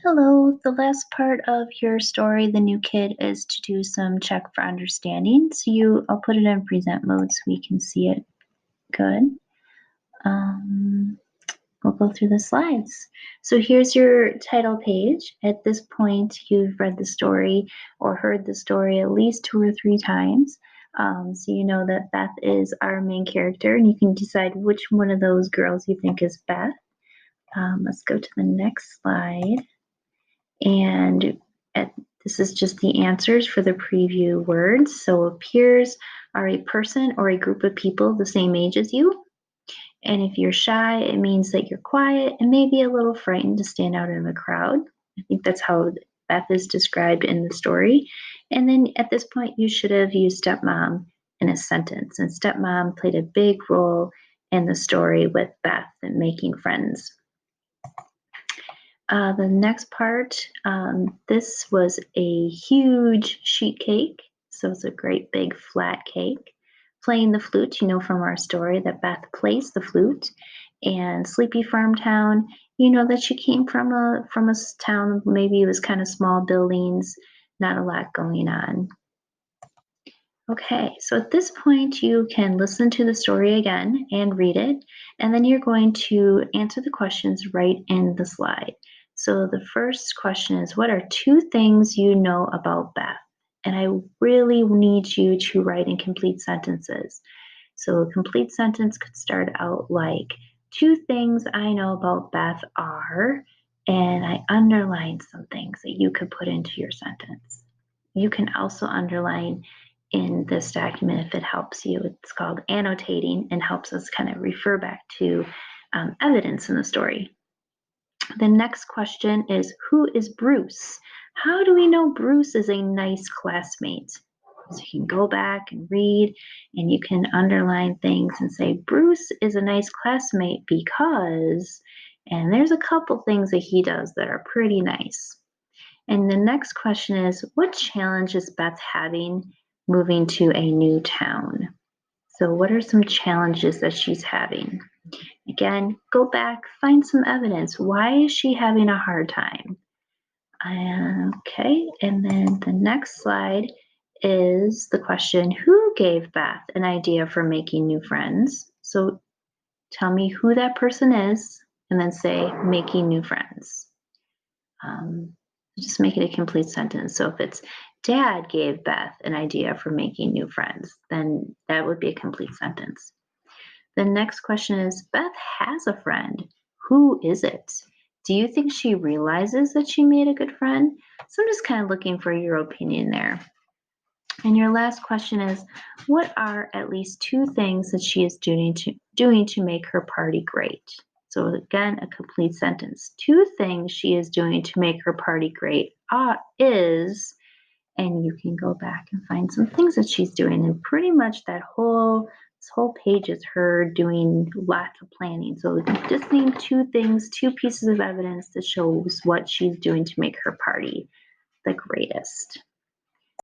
Hello, the last part of your story, The New Kid, is to do some check for understanding. I'll put it in present mode so we can see it good. Um, we'll go through the slides. So here's your title page. At this point, you've read the story or heard the story at least 2 or 3 times. So you know that Beth is our main character, and you can decide which one of those girls you think is Beth. Let's go to the next slide. And this is just the answers for the preview words. So peers are a person or a group of people the same age as you. And if you're shy, it means that you're quiet and maybe a little frightened to stand out in the crowd. I think that's how Beth is described in the story. And then at this point, you should have used stepmom in a sentence. And stepmom played a big role in the story with Beth and making friends. The next part, this was a huge sheet cake. So it's a great big flat cake. Playing the flute, you know from our story that Beth plays the flute. And Sleepy Farm Town, you know that she came from a town, maybe it was kind of small buildings, not a lot going on. Okay, so at this point you can listen to the story again and read it, and then you're going to answer the questions right in the slide. So the first question is, what are 2 things you know about Beth? And I really need you to write in complete sentences. So a complete sentence could start out like, 2 things I know about Beth are, and I underlined some things that you could put into your sentence. You can also underline in this document if it helps you. It's called annotating and helps us kind of refer back to evidence in the story. The next question is, who is Bruce? How do we know Bruce is a nice classmate? So you can go back and read and you can underline things and say, Bruce is a nice classmate because, and there's a couple things that he does that are pretty nice. And the next question is, what challenge is Beth having moving to a new town? So what are some challenges that she's having? Again, go back, find some evidence. Why is she having a hard time? Okay, and then the next slide is the question, who gave Beth an idea for making new friends? So tell me who that person is, and then say making new friends. Just make it a complete sentence. So if it's Dad gave Beth an idea for making new friends, then that would be a complete sentence. The next question is, Beth has a friend. Who is it? Do you think she realizes that she made a good friend? So I'm just kind of looking for your opinion there. And your last question is, what are at least 2 things that she is doing to make her party great? So again, a complete sentence. 2 things she is doing to make her party great is, and you can go back and find some things that she's doing. And pretty much this whole page is her doing lots of planning. So just name 2 things, 2 pieces of evidence that shows what she's doing to make her party the greatest.